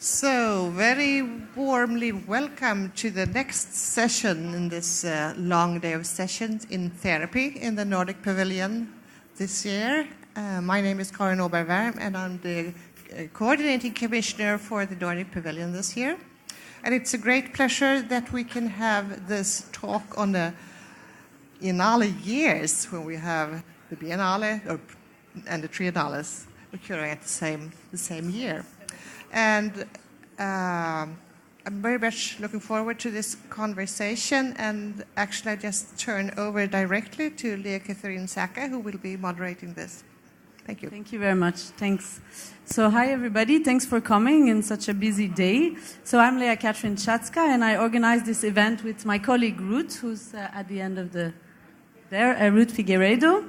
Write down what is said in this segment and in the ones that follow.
So, very warmly welcome to the next session in this long day of sessions in therapy in the Nordic Pavilion this year. My name is Karin Åberg-Wärm and I'm the coordinating commissioner for the Nordic Pavilion this year. And it's a great pleasure that we can have this talk on the Biennale years when we have the Biennale and the Triennials occurring at the same year. And I'm very much looking forward to this conversation. And actually, I just turn over directly to Léa-Catherine Szacka, who will be moderating this. Thank you. Thank you very much. Thanks. So, hi, everybody. Thanks for coming in such a busy day. So, I'm Léa-Catherine Szacka, and I organized this event with my colleague Rute, who's at the end of Rute Figueiredo.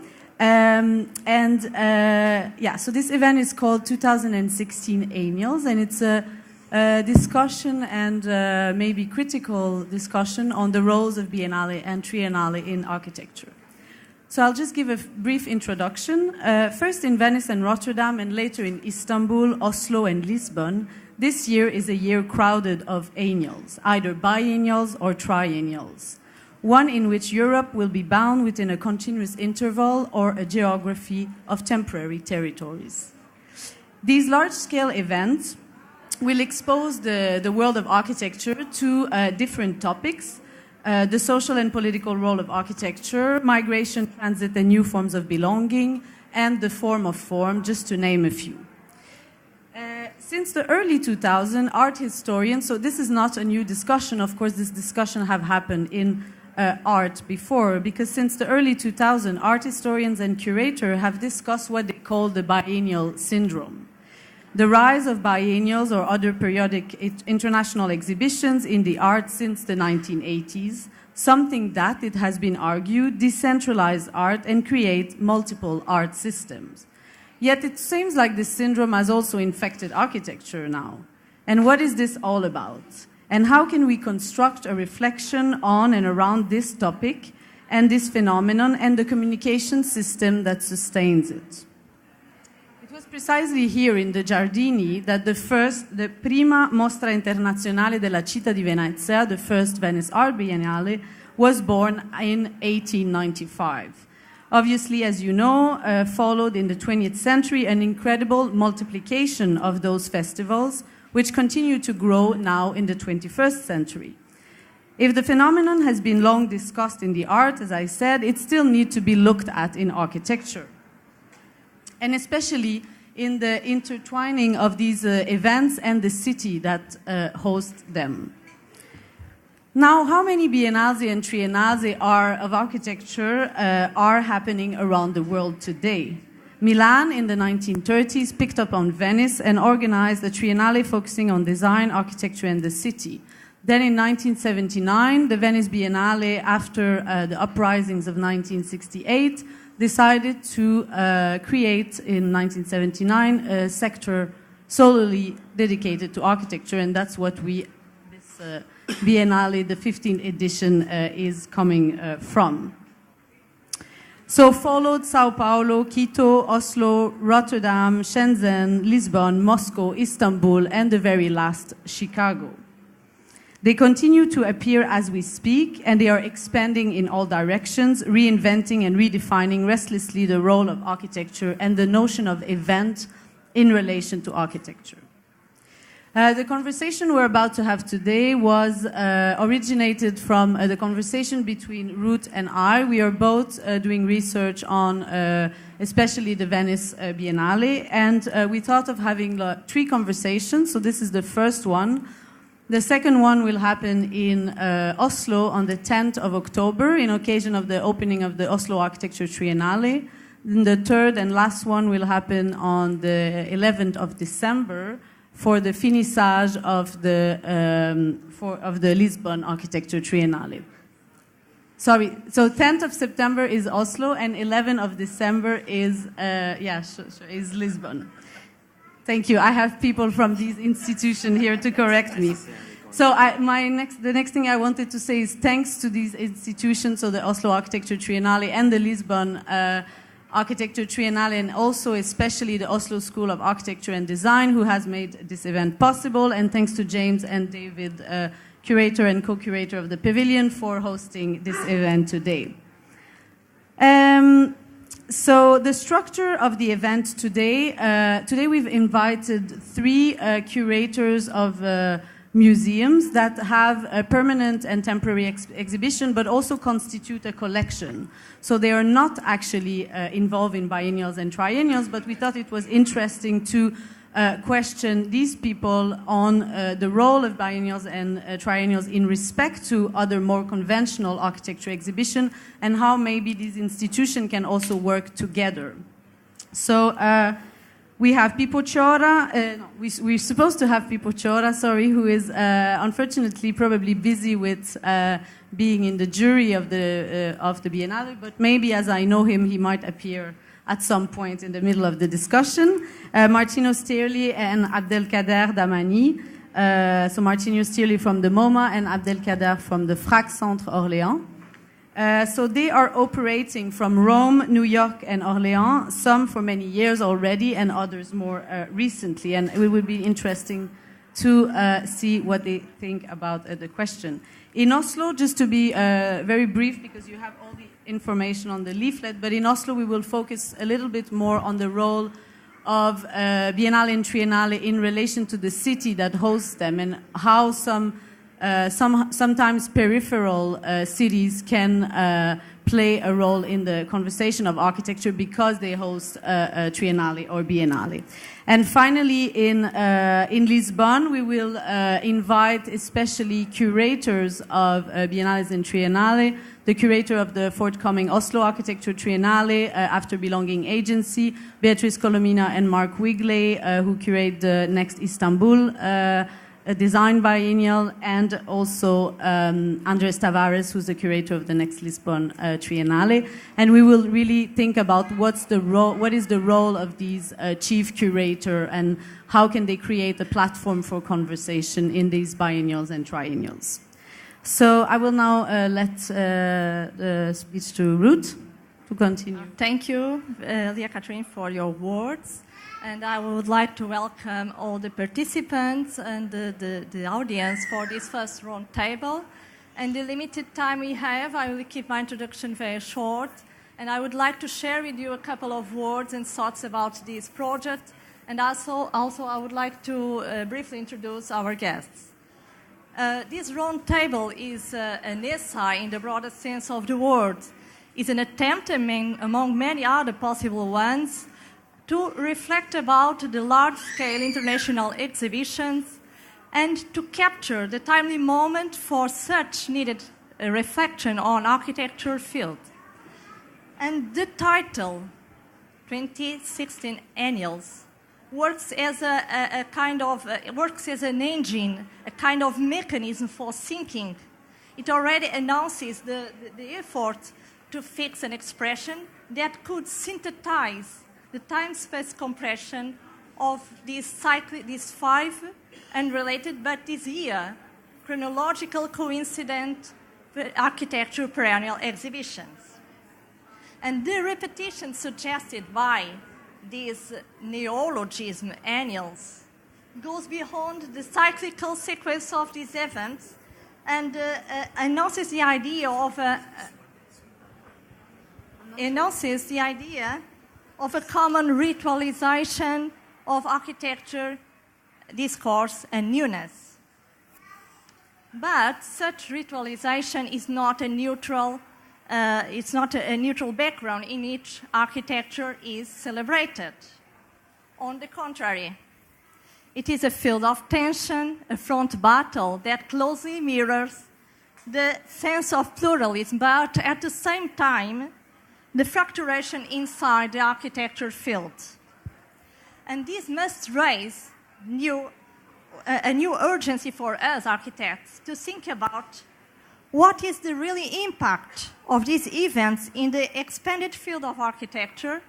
So this event is called 2016 Ennials, and it's a discussion and maybe critical discussion on the roles of Biennale and Triennale in architecture. So I'll just give a brief introduction. First in Venice and Rotterdam, and later in Istanbul, Oslo, and Lisbon, this year is a year crowded of Ennials, either biennials or triennials. One in which Europe will be bound within a continuous interval or a geography of temporary territories. These large-scale events will expose the world of architecture to different topics, the social and political role of architecture, migration, transit, and new forms of belonging, and the form of form, just to name a few. Since the early 2000s, art historians, so this is not a new discussion, of course this discussion have happened in art before, because since the early 2000s, art historians and curators have discussed what they call the biennial syndrome. The rise of biennials or other periodic international exhibitions in the arts since the 1980s, something that, it has been argued, decentralize art and create multiple art systems. Yet it seems like this syndrome has also infected architecture now. And what is this all about? And how can we construct a reflection on and around this topic and this phenomenon and the communication system that sustains it? It was precisely here in the Giardini that the prima Mostra Internazionale della Città di Venezia, the first Venice Art Biennale, was born in 1895. Obviously, as you know, followed in the 20th century an incredible multiplication of those festivals, which continue to grow now in the 21st century. If the phenomenon has been long discussed in the art, as I said, it still needs to be looked at in architecture. And especially in the intertwining of these events and the city that hosts them. Now, how many Biennales and Triennales of architecture are happening around the world today? Milan in the 1930s picked up on Venice and organized a Triennale focusing on design, architecture, and the city. Then in 1979, the Venice Biennale, after the uprisings of 1968, decided to create in 1979 a sector solely dedicated to architecture, and that's what this Biennale, the 15th edition, is coming from. So followed Sao Paulo, Quito, Oslo, Rotterdam, Shenzhen, Lisbon, Moscow, Istanbul, and the very last, Chicago. They continue to appear as we speak, and they are expanding in all directions, reinventing and redefining restlessly the role of architecture and the notion of event in relation to architecture. The conversation we're about to have today was originated from the conversation between Rute and I. We are both doing research on especially the Venice Biennale, and we thought of having 3 conversations. So this is the first one. The second one will happen in Oslo on the 10th of October in occasion of the opening of the Oslo Architecture Triennale. Then the third and last one will happen on the 11th of December for the finissage of the Lisbon Architecture Triennale. Sorry, so 10th of September is Oslo and 11th of December is is Lisbon. Thank you. I have people from these institutions here to correct me. So the next thing I wanted to say is thanks to these institutions, so the Oslo Architecture Triennale and the Lisbon Architecture Triennale, and also especially the Oslo School of Architecture and Design, who has made this event possible. And thanks to James and David, curator and co-curator of the Pavilion, for hosting this event today. So the structure of the event today, today we've invited 3 curators of museums that have a permanent and temporary exhibition, but also constitute a collection. So they are not actually involved in biennials and triennials, but we thought it was interesting to question these people on the role of biennials and triennials in respect to other more conventional architecture exhibition, and how maybe these institutions can also work together. So we have Pippo Ciora, we're supposed to have Pippo Ciora, sorry, who is unfortunately probably busy with being in the jury of the Biennale, but maybe as I know him, he might appear at some point in the middle of the discussion. Martino Stierli and Abdelkader Damani. So Martino Stierli from the MoMA and Abdelkader from the Frac Centre Orléans. So they are operating from Rome, New York, and Orléans, some for many years already, and others more recently. And it will be interesting to see what they think about the question. In Oslo, just to be very brief, because you have all the information on the leaflet, but in Oslo we will focus a little bit more on the role of Biennale and Triennale in relation to the city that hosts them, and how sometimes peripheral cities can play a role in the conversation of architecture because they host a Triennale or Biennale. And finally, in Lisbon, we will invite especially curators of Biennales and Triennale, the curator of the forthcoming Oslo Architecture Triennale, After Belonging Agency, Beatrice Colomina and Mark Wigley, who curate the next Istanbul a design biennial, and also Andres Tavares, who's the curator of the next Lisbon Triennale. And we will really think about what is the role of these chief curator, and how can they create a platform for conversation in these biennials and triennials. So I will now let the speech to Rute to continue. Thank you, Léa-Catherine, for your words. And I would like to welcome all the participants and the audience for this first round table. And the limited time we have, I will keep my introduction very short. And I would like to share with you a couple of words and thoughts about this project. And also I would like to briefly introduce our guests. This round table is an essay in the broadest sense of the word. It's an attempt among many other possible ones to reflect about the large-scale international exhibitions and to capture the timely moment for such needed reflection on architecture field. And the title, 2016 Ennials, works as an engine, a kind of mechanism for thinking. It already announces the effort to fix an expression that could synthesize the time-space compression of these 5 unrelated but this year chronological coincident architecture perennial exhibitions. And the repetition suggested by this neologism, Ennials, goes beyond the cyclical sequence of these events and announces the idea of a common ritualization of architecture, discourse, and newness. But such ritualization is not a neutral background in which architecture is celebrated. On the contrary, it is a field of tension, a front battle that closely mirrors the sense of pluralism, but at the same time, the fracturation inside the architecture field. And this must raise a new urgency for us architects to think about what is the really impact of these events in the expanded field of architecture,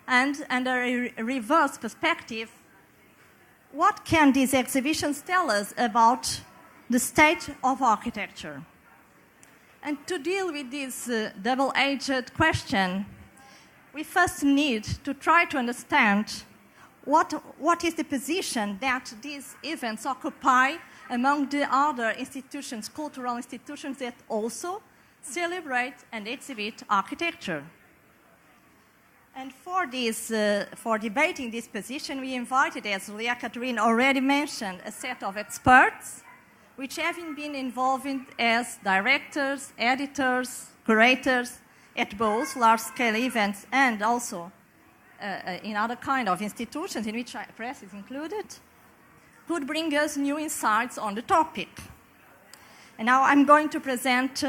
and under a reverse perspective, what can these exhibitions tell us about the state of architecture? And to deal with this double-edged question, we first need to try to understand what is the position that these events occupy among the other institutions, cultural institutions that also celebrate and exhibit architecture. And for debating this position, we invited, as Léa-Catherine already mentioned, a set of experts which have been involved as directors, editors, curators at both large-scale events and also in other kind of institutions in which press is included, could bring us new insights on the topic. And now I'm going to present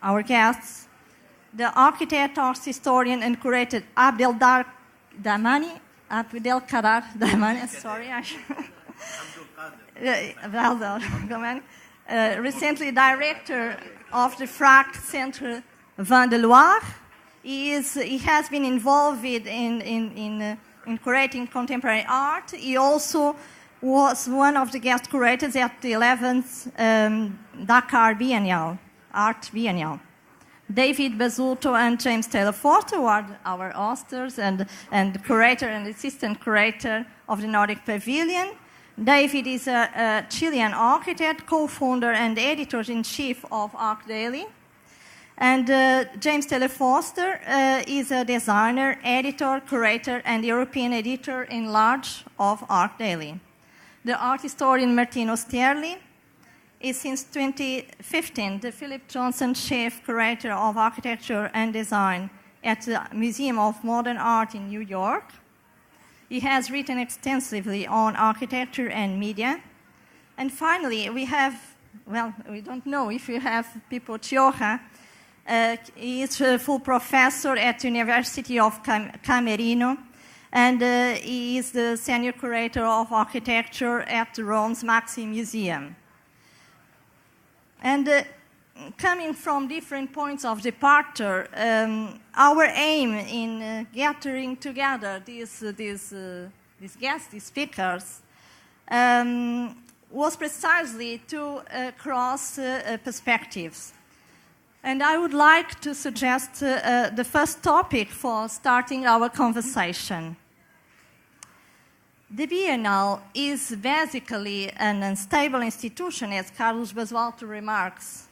our guests, the architect, art historian, and curator Abdelkader Damani, recently director of the Frac Centre Vin de Loire. He has been involved in curating contemporary art. He also was one of the guest curators at the 11th Dakar Biennial, Art Biennial. David Basulto and James Taylor Forster are our authors and curator and assistant curator of the Nordic Pavilion. David is a Chilean architect, co-founder and editor-in-chief of Arc Daily. And James Taylor Forster is a designer, editor, curator, and European editor-in-large of Arc Daily. The art historian Martino Stierli is since 2015 the Philip Johnson Chief Curator of Architecture and Design at the Museum of Modern Art in New York. He has written extensively on architecture and media. And finally, we have, well, we don't know if we have Pippo Chioggia. He is a full professor at the University of Camerino, and he is the senior curator of architecture at Rome's Maxi Museum. And coming from different points of departure, our aim in gathering together these guests, these speakers, was precisely to cross perspectives. And I would like to suggest the first topic for starting our conversation. The Biennale is basically an unstable institution, as Carlos Basulto remarks,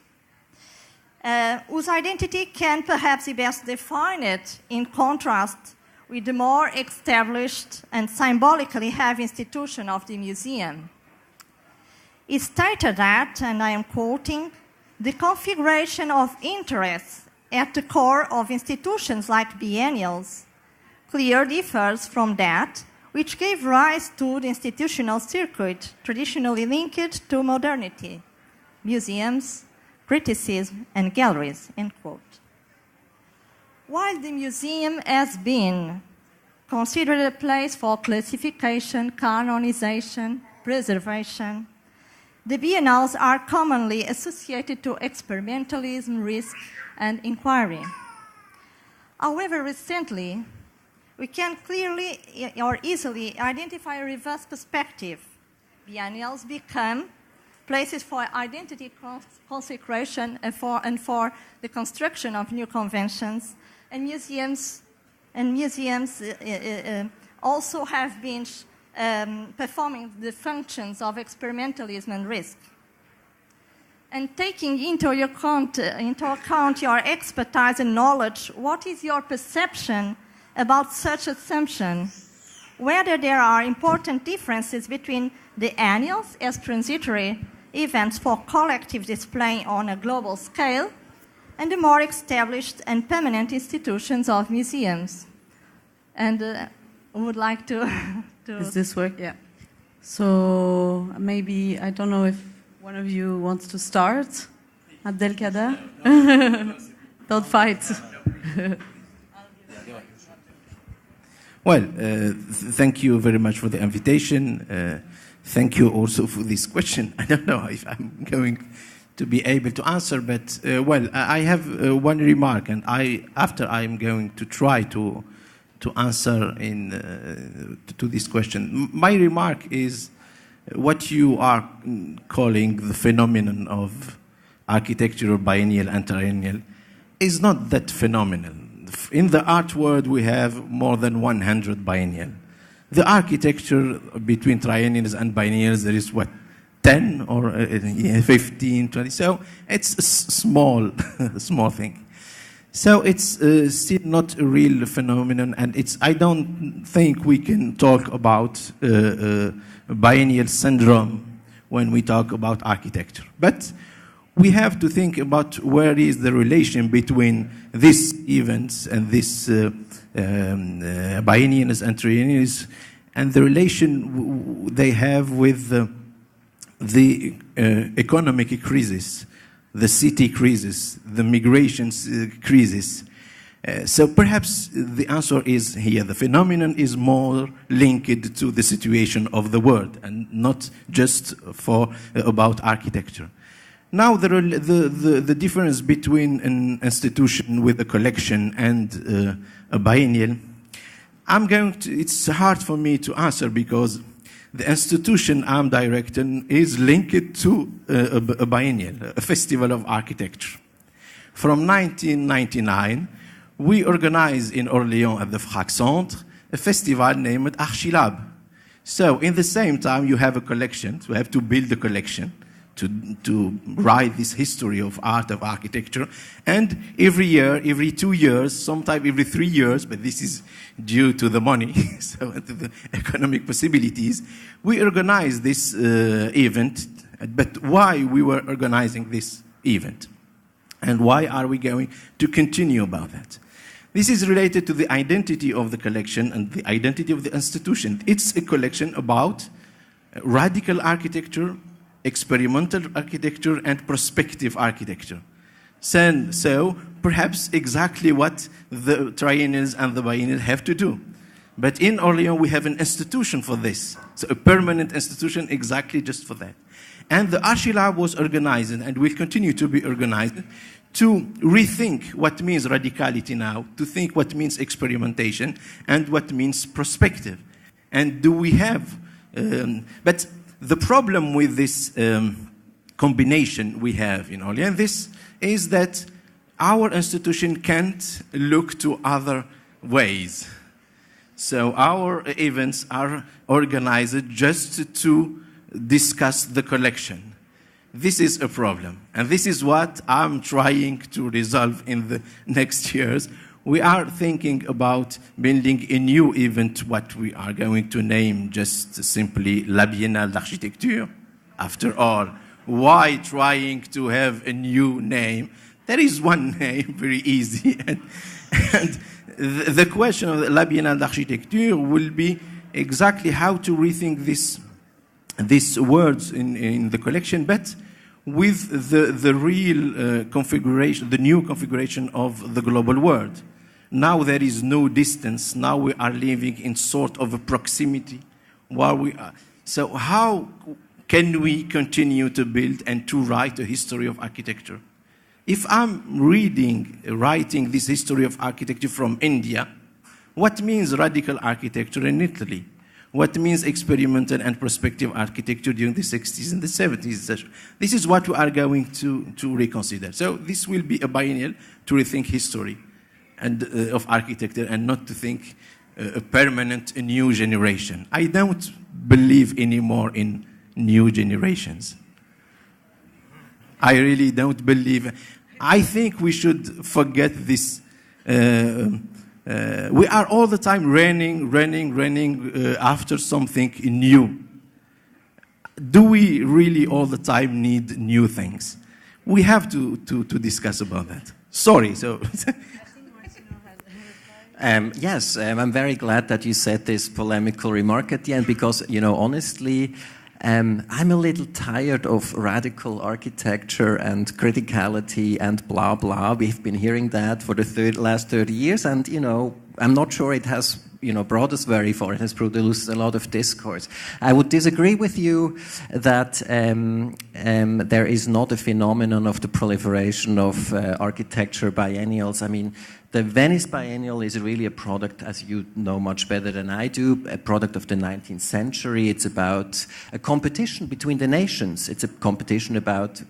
whose identity can perhaps be best defined in contrast with the more established and symbolically heavy institution of the museum. It stated that, and I am quoting, the configuration of interests at the core of institutions like biennials clearly differs from that which gave rise to the institutional circuit traditionally linked to modernity, museums, criticism, and galleries, end quote. While the museum has been considered a place for classification, canonization, preservation, the biennales are commonly associated to experimentalism, risk, and inquiry. However, recently, we can clearly or easily identify a reverse perspective. Biennials become places for identity consecration and for the construction of new conventions, and museums also have been performing the functions of experimentalism and risk. And taking into account your expertise and knowledge, what is your perception about such assumption? Whether there are important differences between the annuals as transitory events for collective display on a global scale and the more established and permanent institutions of museums. And I would like to... Does this work? Yeah. So maybe, I don't know if one of you wants to start. Abdelkader? Don't fight. Well, thank you very much for the invitation. Thank you also for this question. I don't know if I'm going to be able to answer, but I have one remark, and after I'm going to try to answer to this question. My remark is what you are calling the phenomenon of architectural biennial and triennial is not that phenomenal. in the art world, we have more than 100 biennial. The architecture between triennials and biennials, there is what, 10 or 15, 20. So it's a small, small thing. So it's still not a real phenomenon, and I don't think we can talk about biennial syndrome when we talk about architecture. But we have to think about where is the relation between these events and these biennials and triennials, and the relation they have with the economic crisis, the city crisis, the migration crisis. So perhaps the answer is here. The phenomenon is more linked to the situation of the world and not just about architecture. Now the difference between an institution with a collection and a biennial, it's hard for me to answer because the institution I'm directing is linked to a biennial, a festival of architecture. From 1999, we organized in Orléans at the Frac Centre a festival named Archilab. So in the same time, you have a collection, so you have to build a collection to write this history of art, of architecture. And every year, every 2 years, sometimes every 3 years, but this is due to the money, so to the economic possibilities, we organize this event. But why we were organizing this event? And why are we going to continue about that? This is related to the identity of the collection and the identity of the institution. It's a collection about radical architecture, experimental architecture, and prospective architecture. So perhaps exactly what the triennials and the biennials have to do. But in Orléans, we have an institution for this. So a permanent institution exactly just for that. And the Archilab was organized and will continue to be organized to rethink what means radicality now, to think what means experimentation and what means perspective. And do we have... but the problem with this combination we have in Orléans, this is that our institution can't look to other ways. So our events are organized just to discuss the collection. This is a problem, and this is what I'm trying to resolve in the next years. We are thinking about building a new event, what we are going to name just simply La Biennale d'Architecture. After all, why trying to have a new name? There is one name, very easy. And the question of La Biennale d'Architecture will be exactly how to rethink these words in the collection, but with the real configuration, the new configuration of the global world. Now there is no distance. Now we are living in sort of a proximity. So how can we continue to build and to write a history of architecture? If I'm writing this history of architecture from India, what means radical architecture in Italy? What means experimental and prospective architecture during the 60s and the 70s? This is what we are going to reconsider. So this will be a biennial to rethink history and of architecture and not to think a permanent new generation. I don't believe anymore in new generations. I really don't believe. I think we should forget this. We are all the time running after something new. Do we really all the time need new things? We have to discuss about that. Sorry. So. Yes, I'm very glad that you said this polemical remark at the end because, honestly, I'm a little tired of radical architecture and criticality and blah, blah. We've been hearing that for the last 30 years and, I'm not sure it has, brought us very far. It has produced a lot of discourse. I would disagree with you that there is not a phenomenon of the proliferation of architecture biennials. I mean, The Venice Biennial is really a product, as you know much better than I do, a product of the 19th century. It's about a competition between the nations. It's a competition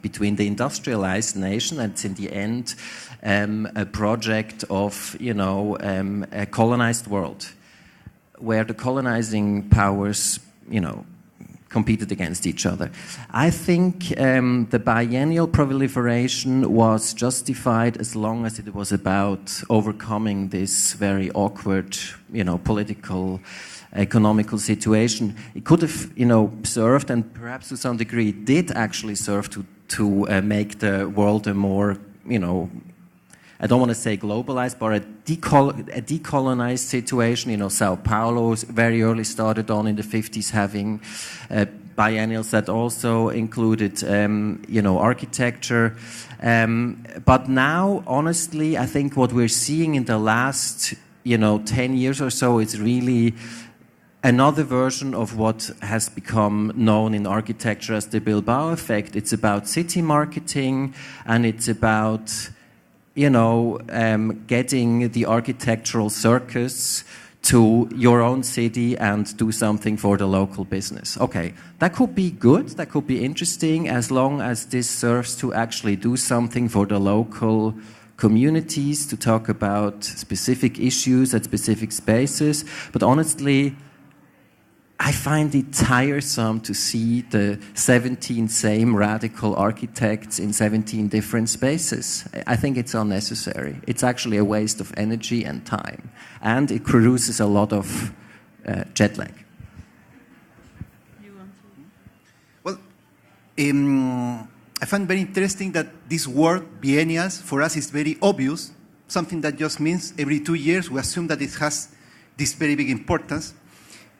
between the industrialized nation, and it's in the end a project of, a colonized world, where the colonizing powers, competed against each other. I think the biennial proliferation was justified as long as it was about overcoming this very awkward, political, economical situation. It could have, served, and perhaps to some degree did actually serve to make the world a more, I don't want to say globalized, but a decolonized situation. Sao Paulo very early started on in the 50s having biennials that also included, architecture. But now, honestly, I think what we're seeing in the last, 10 years or so is really another version of what has become known in architecture as the Bilbao effect. It's about city marketing, and it's about getting the architectural circus to your own city and do something for the local business. Okay, that could be good, that could be interesting, as long as this serves to actually do something for the local communities, to talk about specific issues at specific spaces. But honestly, I find it tiresome to see the 17 same radical architects in 17 different spaces. I think it's unnecessary. It's actually a waste of energy and time. And it produces a lot of jet lag. Well, I find very interesting that this word, biennials, for us is very obvious, something that just means every 2 years we assume that it has this very big importance.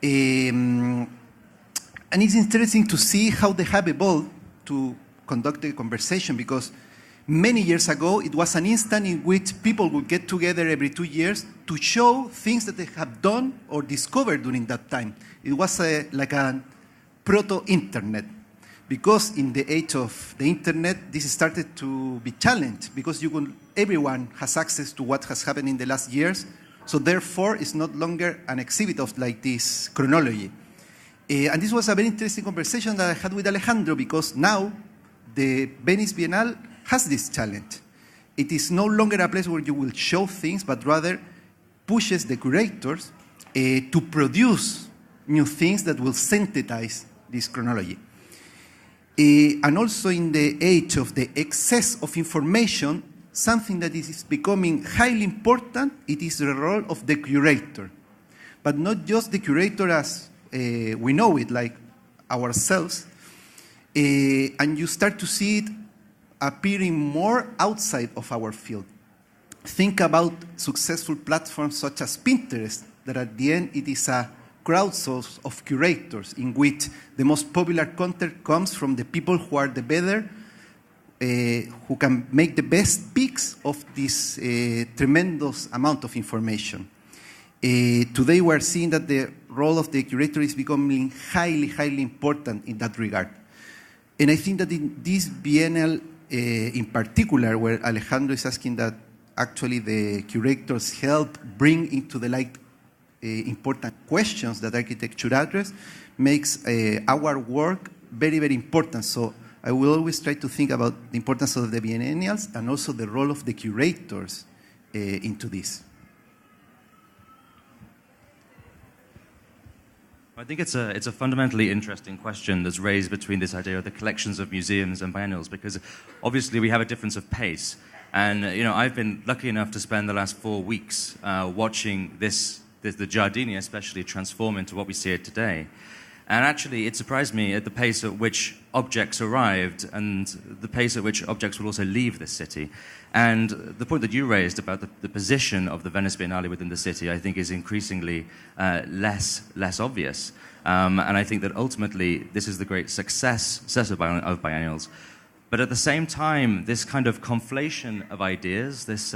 And it's interesting to see how they have evolved to conduct the conversation, because many years ago it was an instant in which people would get together every 2 years to show things that they have done or discovered during that time. It was like a proto-internet, because in the age of the internet this started to be challenged, because everyone has access to what has happened in the last years. So therefore, it's not longer an exhibit of like this chronology. And this was a very interesting conversation that I had with Alejandro, because now the Venice Biennale has this challenge. It is no longer a place where you will show things, but rather pushes the curators to produce new things that will synthesize this chronology. And also in the age of the excess of information, something that is becoming highly important, it is the role of the curator. But not just the curator as we know it, like ourselves. And you start to see it appearing more outside of our field. Think about successful platforms such as Pinterest, that at the end it is a crowdsource of curators in which the most popular content comes from the people who are the better, who can make the best picks of this tremendous amount of information. Today we are seeing that the role of the curator is becoming highly, highly important in that regard. And I think that in this Biennale in particular, where Alejandro is asking that actually the curators help bring into the light important questions that architecture address, makes our work very, very important. So I will always try to think about the importance of the biennials and also the role of the curators into this. I think it's a fundamentally interesting question that's raised between this idea of the collections of museums and biennials, because obviously we have a difference of pace. And I've been lucky enough to spend the last 4 weeks watching the Giardini especially transform into what we see it today. And actually, it surprised me at the pace at which objects arrived and the pace at which objects would also leave this city. And the point that you raised about the position of the Venice Biennale within the city, I think, is increasingly less obvious. And I think that ultimately, this is the great success of biennials. But at the same time, this kind of conflation of ideas, this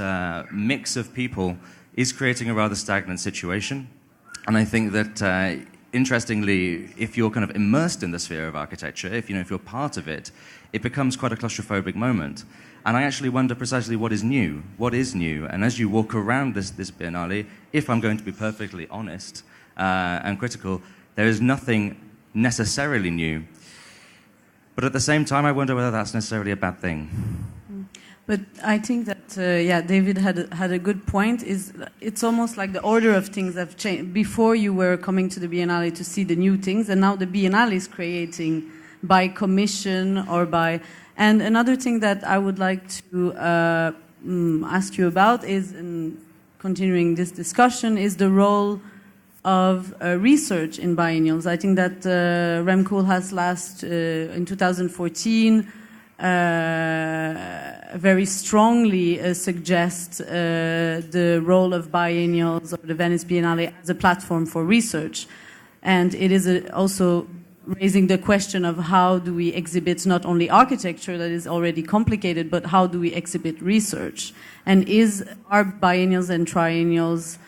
mix of people, is creating a rather stagnant situation. And I think that interestingly, if you're kind of immersed in the sphere of architecture, if you're part of it, it becomes quite a claustrophobic moment. And I actually wonder precisely what is new. What is new? And as you walk around this Biennale, if I'm going to be perfectly honest and critical, there is nothing necessarily new. But at the same time, I wonder whether that's necessarily a bad thing. But I think that, David had a good point. It's almost like the order of things have changed. Before you were coming to the Biennale to see the new things, and now the Biennale is creating by commission or by... And another thing that I would like to ask you about is, in continuing this discussion, is the role of research in biennials. I think that Rem Koolhaas in 2014 very strongly suggests the role of biennials or the Venice Biennale as a platform for research. And it is also raising the question of how do we exhibit not only architecture that is already complicated, but how do we exhibit research? And are biennials and triennials,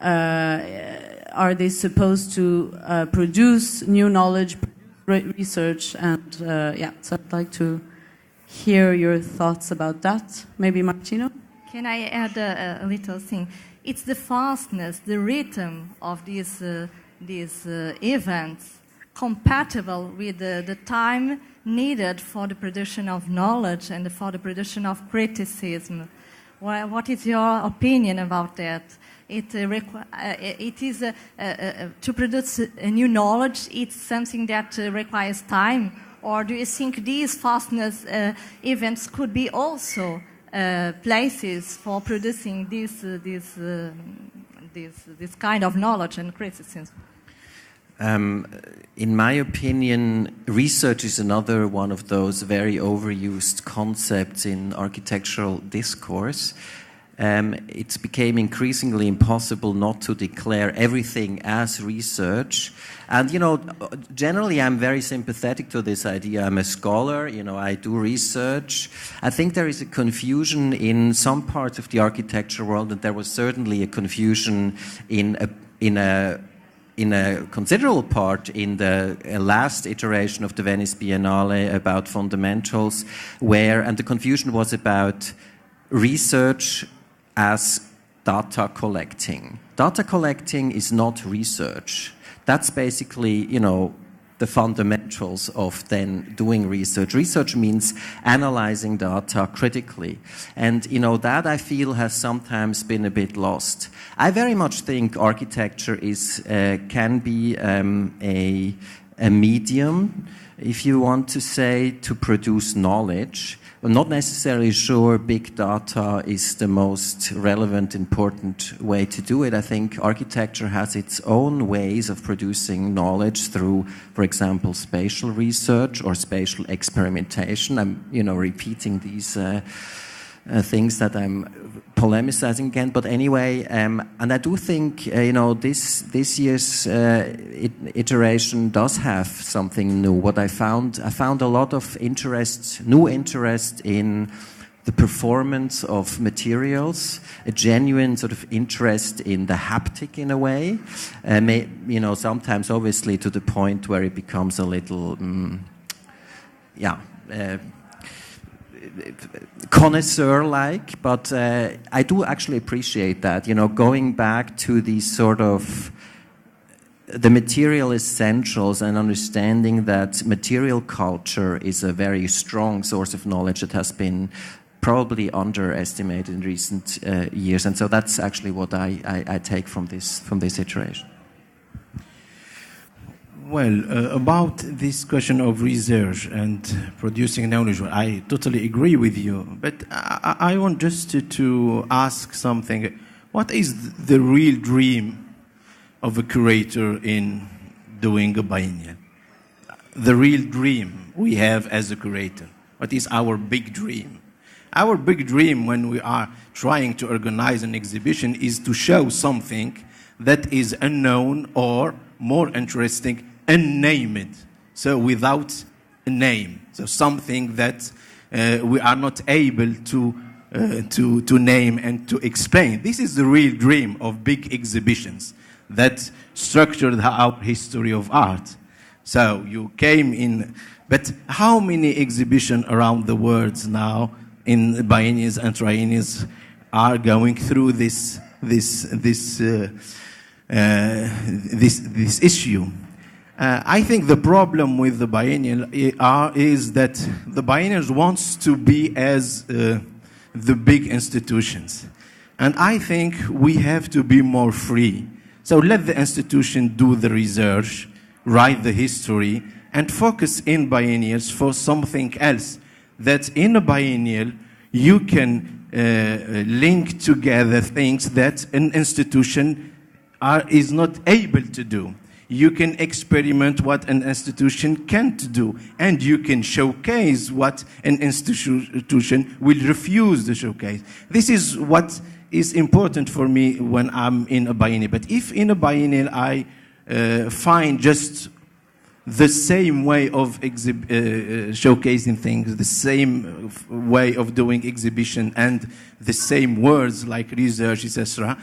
are they supposed to produce new knowledge, research? And so I'd like to hear your thoughts about that. Maybe Martino? Can I add a little thing? It's the fastness, the rhythm of these events compatible with the time needed for the production of knowledge and for the production of criticism. What is your opinion about that? It is to produce a new knowledge. It's something that requires time, or do you think these fastness events could be also places for producing this kind of knowledge and criticism? In my opinion, research is another one of those very overused concepts in architectural discourse. It became increasingly impossible not to declare everything as research. And, generally I'm very sympathetic to this idea. I'm a scholar, I do research. I think there is a confusion in some parts of the architecture world, and there was certainly a confusion in a considerable part in the last iteration of the Venice Biennale about fundamentals, and the confusion was about research as data collecting. Data collecting is not research. That's basically, the fundamentals of then doing research. Research means analyzing data critically. And, that I feel has sometimes been a bit lost. I very much think architecture can be a medium, if you want to say, to produce knowledge. I'm not necessarily sure big data is the most relevant, important way to do it. I think architecture has its own ways of producing knowledge through, for example, spatial research or spatial experimentation. I'm, repeating these things that I'm polemicizing again. But anyway, and I do think, this year's iteration does have something new. What I found a lot of new interest in the performance of materials, a genuine sort of interest in the haptic in a way. Sometimes obviously to the point where it becomes a little, connoisseur-like, but I do actually appreciate that, going back to these sort of the material essentials and understanding that material culture is a very strong source of knowledge that has been probably underestimated in recent years. And so that's actually what I take from this iteration. Well, about this question of research and producing knowledge, I totally agree with you. But I want just to ask something. What is the real dream of a curator in doing a biennial? The real dream we have as a curator. What is our big dream? Our big dream when we are trying to organize an exhibition is to show something that is unknown or more interesting, unnamed, so without a name, so something that we are not able to name and to explain. This is the real dream of big exhibitions. that structured our history of art. So you came in, but how many exhibitions around the world now in Biennials and Triennials are going through this issue? I think the problem with the biennial is that the biennials wants to be as the big institutions. And I think we have to be more free. So let the institution do the research, write the history, and focus in biennials for something else. That in a biennial, you can link together things that an institution is not able to do. You can experiment what an institution can't do, and you can showcase what an institution will refuse to showcase. This is what is important for me when I'm in a biennial. But if in a biennial I find just the same way of showcasing things, the same way of doing exhibition, and the same words like research, etc.,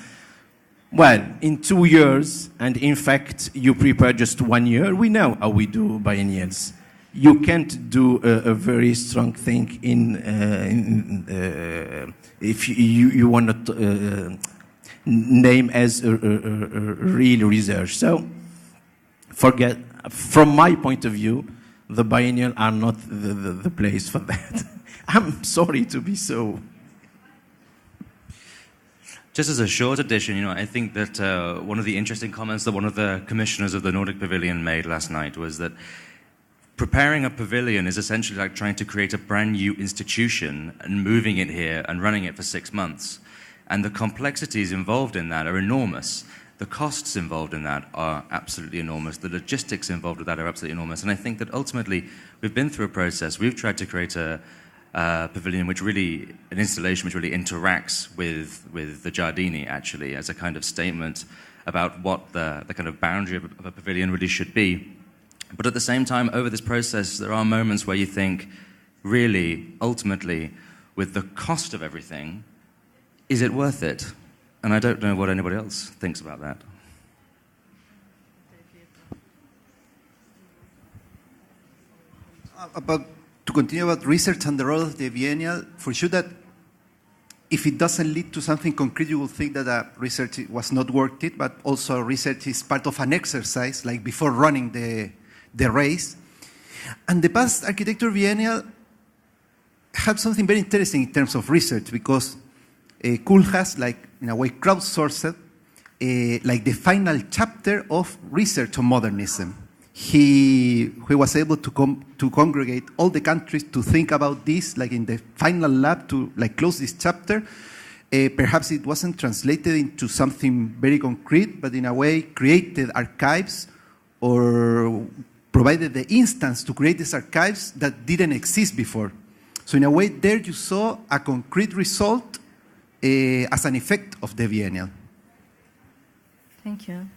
well, in 2 years, and in fact, you prepare just 1 year, we know how we do biennials. You can't do a very strong thing if you want to name as a real research. So, forget, from my point of view, the biennial are not the place for that. I'm sorry to be so. Just as a short addition, I think that one of the interesting comments that one of the commissioners of the Nordic Pavilion made last night was that preparing a pavilion is essentially like trying to create a brand new institution and moving it here and running it for 6 months. And the complexities involved in that are enormous. The costs involved in that are absolutely enormous. The logistics involved with that are absolutely enormous. And I think that ultimately we've been through a process. We've tried to create a pavilion an installation which really interacts with the Giardini, actually, as a kind of statement about what the kind of boundary of a pavilion really should be. But at the same time, over this process, there are moments where you think, really, ultimately, with the cost of everything, is it worth it? And I don't know what anybody else thinks about that. To continue about research and the role of the biennial, for sure that if it doesn't lead to something concrete, you will think that research was not worth it, but also research is part of an exercise, like before running the race. And the past architecture biennial had something very interesting in terms of research, because Kuhl has, like, in a way, crowdsourced like the final chapter of research on modernism. He was able to congregate all the countries to think about this, like in the final lab, to like close this chapter. Perhaps it wasn't translated into something very concrete, but in a way created archives or provided the instance to create these archives that didn't exist before. So in a way, there you saw a concrete result as an effect of the biennial. Thank you.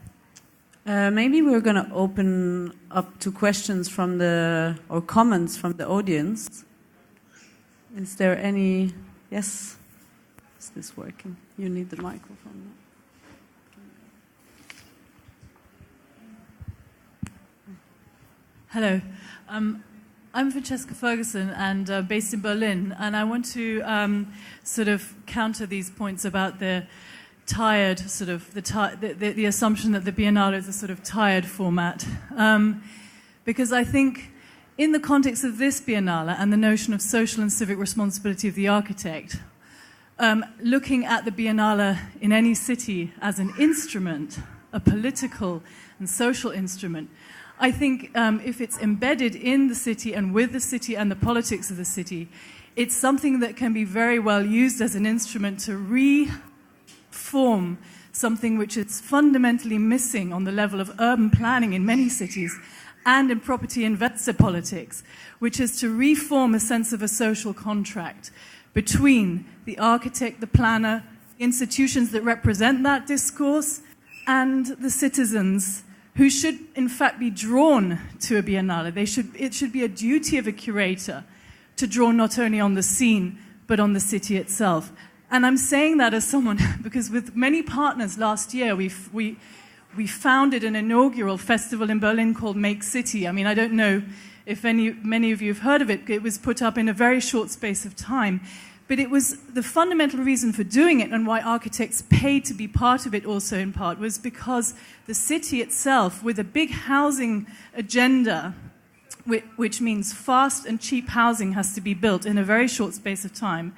Maybe we're going to open up to questions from or comments from the audience. Is there any? Yes? Is this working? You need the microphone. Hello. I'm Francesco Ferguson and based in Berlin, and I want to sort of counter these points about the tired sort of the assumption that the Biennale is a sort of tired format, because I think in the context of this Biennale and the notion of social and civic responsibility of the architect, looking at the Biennale in any city as an instrument, a political and social instrument, I think if it's embedded in the city and with the city and the politics of the city, it's something that can be very well used as an instrument to reform something which is fundamentally missing on the level of urban planning in many cities and in property investor politics, which is to reform a sense of a social contract between the architect, the planner, institutions that represent that discourse, and the citizens who should, in fact, be drawn to a biennale. It should be a duty of a curator to draw not only on the scene, but on the city itself. And I'm saying that as someone, because with many partners last year, we we founded an inaugural festival in Berlin called Make City. I mean, I don't know if many of you have heard of it. It was put up in a very short space of time. But it was the fundamental reason for doing it, and why architects paid to be part of it also in part, was because the city itself, with a big housing agenda, which means fast and cheap housing has to be built in a very short space of time,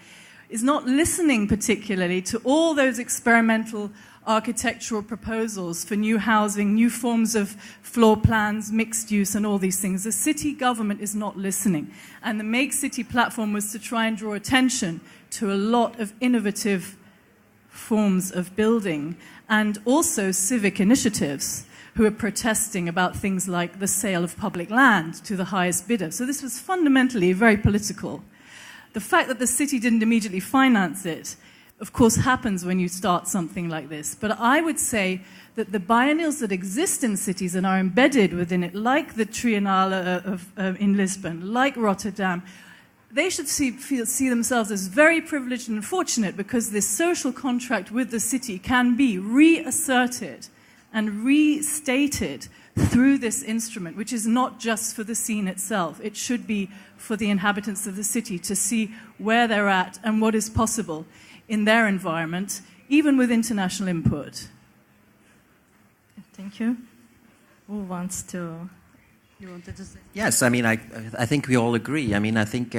is not listening particularly to all those experimental architectural proposals for new housing, new forms of floor plans, mixed use, and all these things. The city government is not listening. And the Make City platform was to try and draw attention to a lot of innovative forms of building, and also civic initiatives who are protesting about things like the sale of public land to the highest bidder. So this was fundamentally very political. The fact that the city didn't immediately finance it, of course, happens when you start something like this. But I would say that the biennials that exist in cities and are embedded within it, like the Triennale in Lisbon, like Rotterdam, they should see themselves as very privileged and fortunate, because this social contract with the city can be reasserted and restated through this instrument, which is not just for the scene itself. It should be for the inhabitants of the city to see where they're at and what is possible in their environment, even with international input. Thank you. Who wants to? You wanted to say? Yes, I mean, I think we all agree. I mean, I think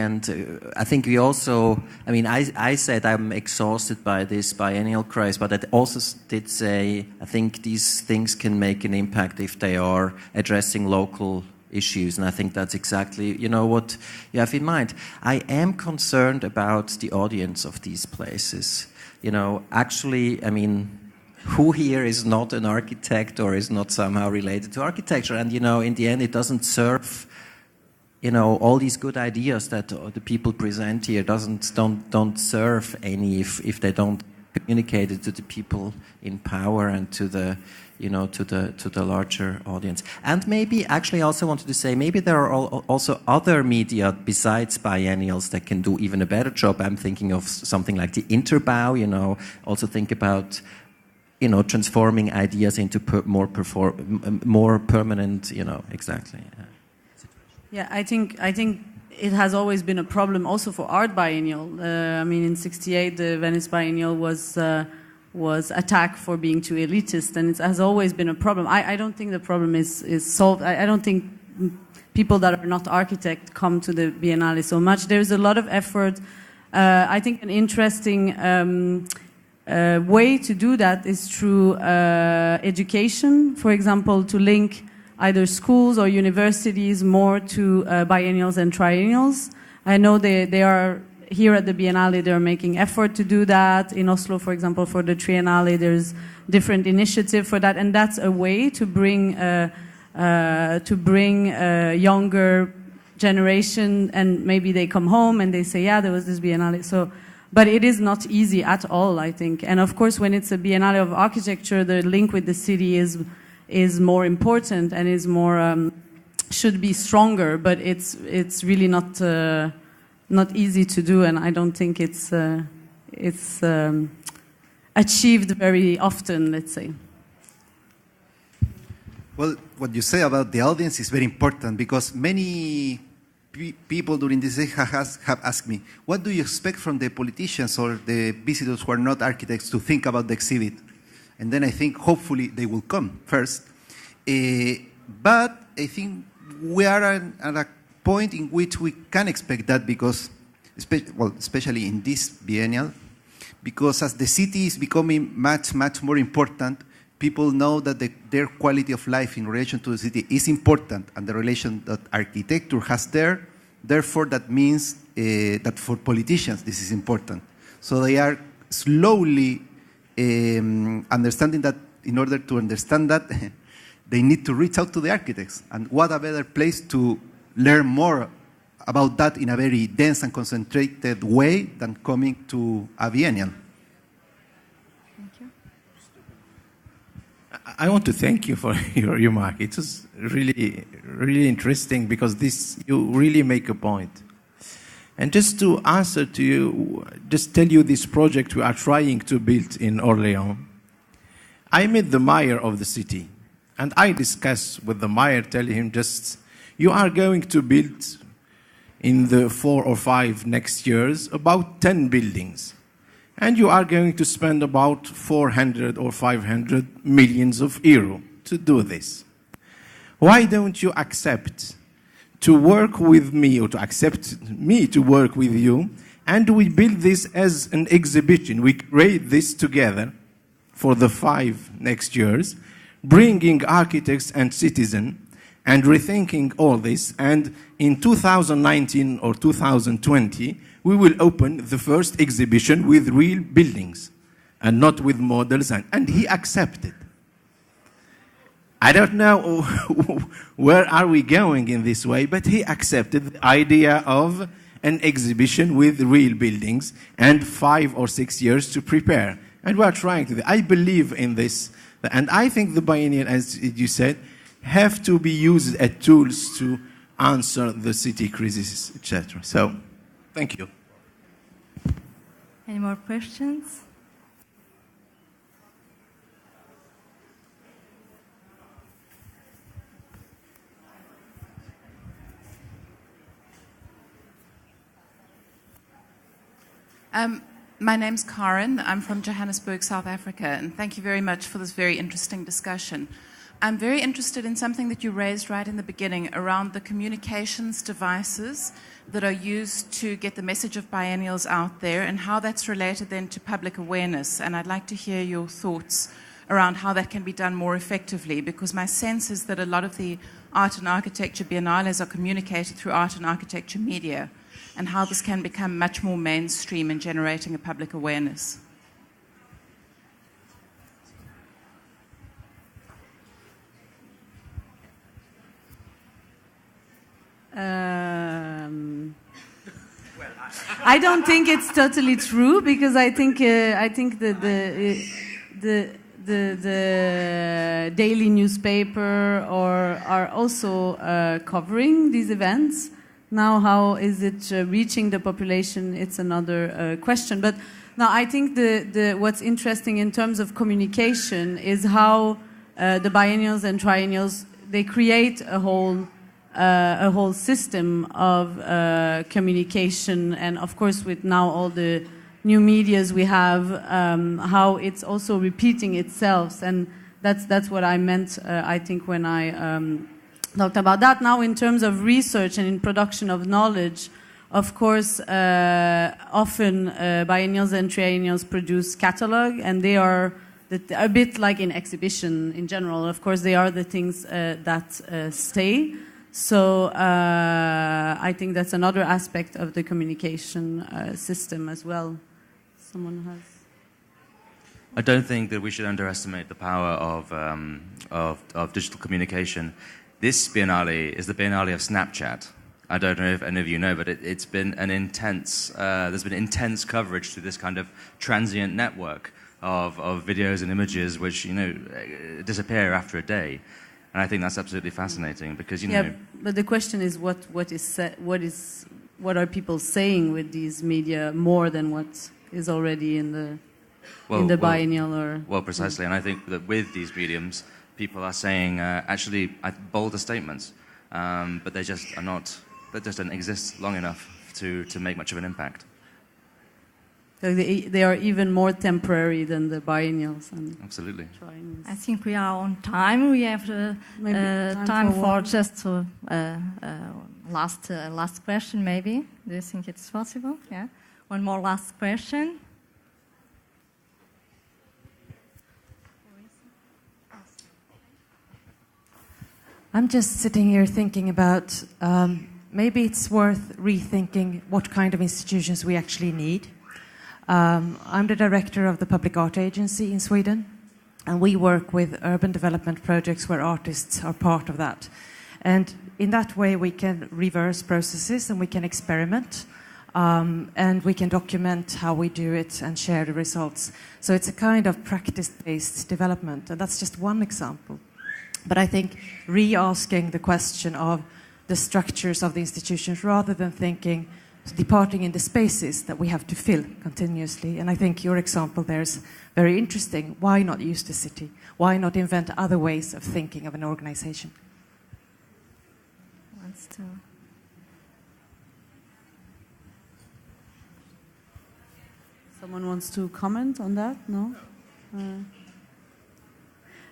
we also. I mean, I said I'm exhausted by this biennial crisis, but I also did say I think these things can make an impact if they are addressing local issues, and I think that's exactly, what you have in mind. I am concerned about the audience of these places. Actually, I mean, who here is not an architect or is not somehow related to architecture? And, in the end, it doesn't serve, all these good ideas that the people present here don't serve any if they don't communicate it to the people in power and to the to the larger audience. And maybe, actually, I also wanted to say, maybe there are also other media besides biennials that can do even a better job. I'm thinking of something like the Interbau, also think about, transforming ideas into more permanent, exactly. Yeah, I think it has always been a problem also for art biennial. I mean, in '68, the Venice Biennial was attacked for being too elitist, and it has always been a problem. I don't think the problem is solved. I don't think people that are not architects come to the Biennale so much. There's a lot of effort. I think an interesting way to do that is through education, for example, to link either schools or universities more to biennials and triennials. I know they are here at the Biennale, they're making effort to do that. In Oslo, for example, for the Triennale, there's different initiative for that, and that's a way to bring younger generation, and maybe they come home and they say, yeah, there was this Biennale. So, but it is not easy at all, I think. And of course, when it's a Biennale of architecture, the link with the city is more important and is more should be stronger. But it's really not easy to do, and I don't think it's achieved very often, let's say. Well, what you say about the audience is very important, because many people during this day have asked me, what do you expect from the politicians or the visitors who are not architects to think about the exhibit? And then I think hopefully they will come first. But I think we are at a point in which we can expect that, because, especially in this biennial, because as the city is becoming much, much more important, people know that their quality of life in relation to the city is important, and the relation that architecture has there. Therefore, that means that for politicians this is important. So they are slowly understanding that in order to understand that, they need to reach out to the architects. And what a better place to learn more about that in a very dense and concentrated way than coming to a biennial. Thank you. I want to thank you for your remark. It was really, really interesting, because you really make a point. And just to answer to you, just tell you this project we are trying to build in Orléans. I met the mayor of the city, and I discussed with the mayor, telling him just, you are going to build in the 4 or 5 next years about 10 buildings, and you are going to spend about 400 or 500 millions of euro to do this. Why don't you accept to work with me, or to accept me to work with you, and we build this as an exhibition. We create this together for the 5 next years, bringing architects and citizens and rethinking all this. And in 2019 or 2020, we will open the first exhibition with real buildings and not with models. And he accepted. I don't know where are we going in this way, but he accepted the idea of an exhibition with real buildings and 5 or 6 years to prepare. And we are trying to do. I believe in this. And I think the biennial, as you said, have to be used as tools to answer the city crisis, etc. So, thank you. Any more questions? My name's Karen. I'm from Johannesburg, South Africa, and thank you very much for this very interesting discussion. I'm very interested in something that you raised right in the beginning around the communications devices that are used to get the message of biennials out there and how that's related then to public awareness. And I'd like to hear your thoughts around how that can be done more effectively, because my sense is that a lot of the art and architecture biennales are communicated through art and architecture media, and how this can become much more mainstream in generating a public awareness. I don't think it's totally true, because I think that the daily newspaper are also covering these events. Now, how is it reaching the population? It's another question. But now, I think what's interesting in terms of communication is how the biennials and triennials, they create a whole system of communication, and of course, with now all the new medias we have, how it's also repeating itself, and that's what I meant. I think when I talked about that. Now, in terms of research and in production of knowledge, of course, often biennials and triennials produce catalog, and they are a bit like in exhibition in general. Of course, they are the things that stay. So I think that's another aspect of the communication system as well. Someone has. I don't think that we should underestimate the power of digital communication. This Biennale is the Biennale of Snapchat. I don't know if any of you know, but it's been an intense, there's been intense coverage through this kind of transient network of videos and images which, disappear after a day. And I think that's absolutely fascinating because, Yeah, but the question is what are people saying with these media more than what is already in the biennial or... Well, precisely. And I think that with these mediums, people are saying actually bolder statements, but they just don't exist long enough to make much of an impact. So they are even more temporary than the biennials. Absolutely. Triennials. I think we are on time. We have time for just last question, maybe. Do you think it's possible? Yeah. One more last question. I'm just sitting here thinking about maybe it's worth rethinking what kind of institutions we actually need. I'm the director of the Public Art Agency in Sweden, and we work with urban development projects where artists are part of that. And in that way, we can reverse processes and we can experiment, and we can document how we do it and share the results. So it's a kind of practice-based development, and that's just one example. But I think re-asking the question of the structures of the institutions rather than thinking departing in the spaces that we have to fill continuously. And I think your example there is very interesting. Why not use the city? Why not invent other ways of thinking of an organization? Wants to... Someone wants to comment on that? No?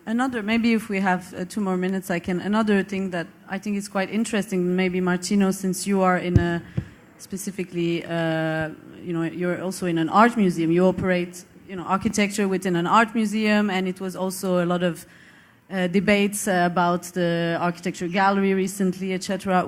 Another, maybe if we have 2 more minutes, another thing that I think is quite interesting, maybe Martino, since you are in a, specifically, you're also in an art museum, you operate, architecture within an art museum, and it was also a lot of debates about the architecture gallery recently, etc.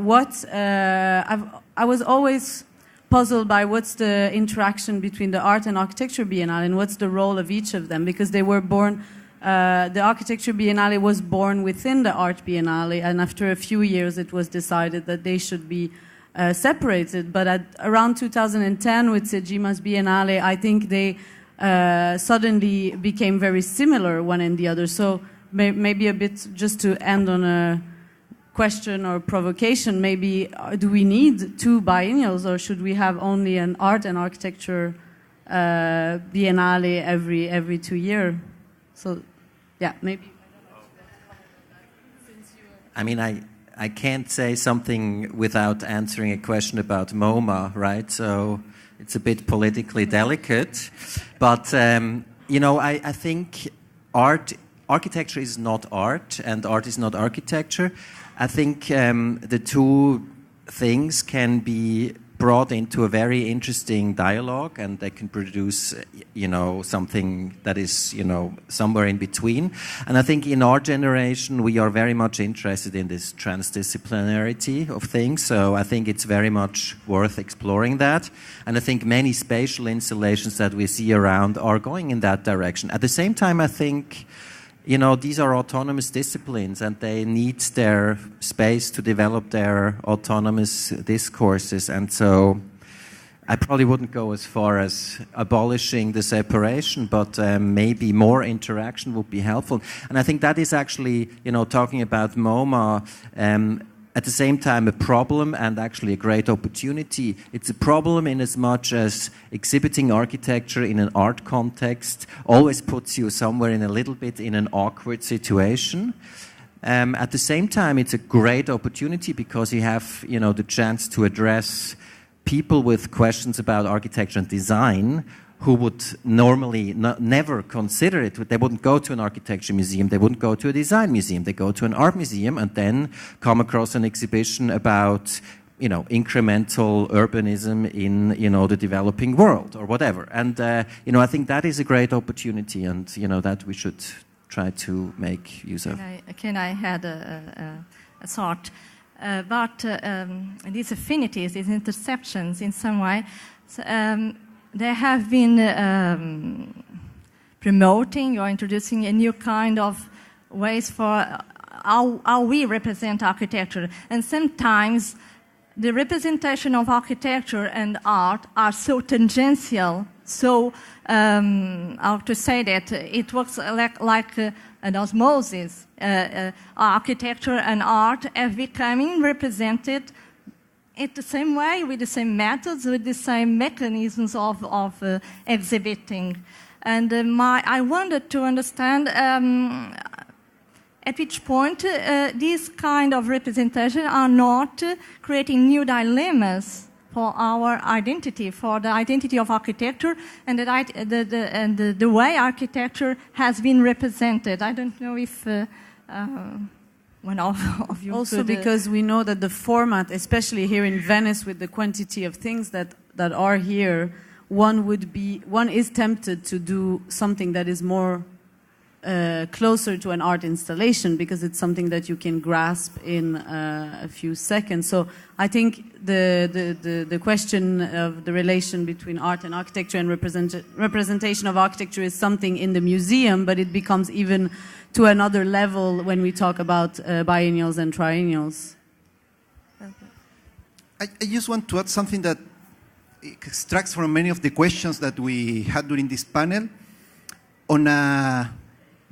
I was always puzzled by what's the interaction between the art and architecture biennale, and what's the role of each of them, because they were born. The Architecture Biennale was born within the Art Biennale, and after a few years it was decided that they should be separated. But around 2010 with Sejima's Biennale, I think they suddenly became very similar, one and the other. So maybe a bit, just to end on a question or provocation, maybe do we need 2 biennials, or should we have only an art and architecture Biennale every 2 years? So, yeah, maybe. I mean, I can't say something without answering a question about MoMA, right? So it's a bit politically delicate. But, I think architecture is not art, and art is not architecture. I think the 2 things can be brought into a very interesting dialogue, and they can produce, something that is, somewhere in between. And I think in our generation, we are very much interested in this transdisciplinarity of things. So I think it's very much worth exploring that. And I think many spatial installations that we see around are going in that direction. At the same time, I think, these are autonomous disciplines, and they need their space to develop their autonomous discourses. And so I probably wouldn't go as far as abolishing the separation, but maybe more interaction would be helpful. And I think that is actually, talking about MoMA, at the same time a problem and actually a great opportunity. It's a problem in as much as exhibiting architecture in an art context always puts you somewhere in a little bit in an awkward situation. At the same time, it's a great opportunity because you have, the chance to address people with questions about architecture and design who would normally never consider it. They wouldn't go to an architecture museum, they wouldn't go to a design museum, they go to an art museum and then come across an exhibition about, incremental urbanism in, the developing world or whatever. And, I think that is a great opportunity, and, that we should try to make use of. Can I add a thought? But these affinities, these interceptions in some way, they have been promoting or introducing a new kind of ways for how we represent architecture. And sometimes the representation of architecture and art are so tangential, so, how to say that, it works like an osmosis. Architecture and art have become represented in the same way, with the same methods, with the same mechanisms of exhibiting. And I wanted to understand at which point these kind of representation are not creating new dilemmas for our identity, for the identity of architecture and the way architecture has been represented. I don't know if one of you also could, because we know that the format, especially here in Venice, with the quantity of things that are here, one is tempted to do something that is more closer to an art installation because it's something that you can grasp in a few seconds. So I think the question of the relation between art and architecture and representation of architecture is something in the museum, but it becomes even to another level when we talk about biennials and triennials. I just want to add something that extracts from many of the questions that we had during this panel on a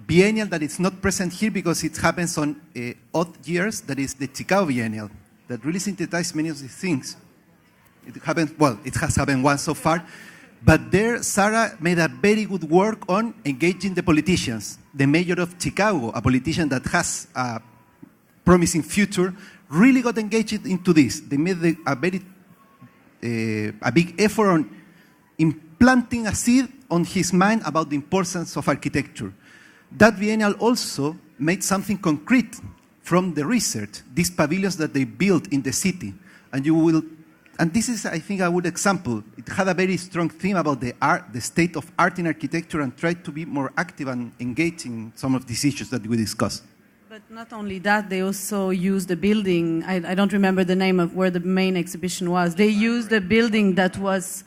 biennial that is not present here because it happens on odd years, that is the Chicago Biennial, that really synthesizes many of these things. It happened, well, it has happened once so far. But there, Sarah made a very good work on engaging the politicians. The mayor of Chicago, a politician that has a promising future, really got engaged into this. They made a big effort on implanting a seed on his mind about the importance of architecture. That biennial also made something concrete from the research, these pavilions that they built in the city. And this is, I think, a good example. It had a very strong theme about the state of art in architecture, and tried to be more active and engaged in some of these issues that we discussed. But not only that, they also used the building. I don't remember the name of where the main exhibition was. They used a building that was,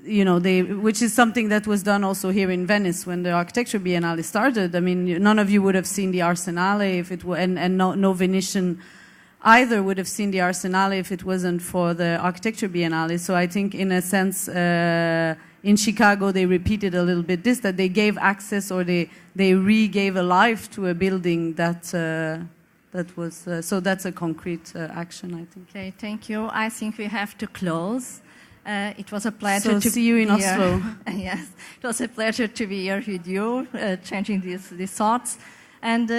which is something that was done also here in Venice when the Architecture Biennale started. I mean, none of you would have seen the Arsenale if it were, and no Venetian either would have seen the Arsenale if it wasn't for the Architecture Biennale. So I think, in a sense, in Chicago, they repeated a little bit this, that they gave access, or they re-gave a life to a building that was, so that's a concrete action, I think. Okay, thank you. I think we have to close. It was a pleasure to see you in Oslo. Yes, it was a pleasure to be here with you, changing these thoughts. And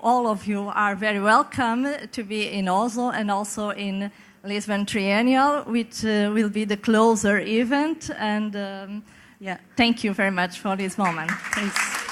all of you are very welcome to be in Oslo and also in Lisbon Triennial, which will be the closer event. And thank you very much for this moment. Thanks.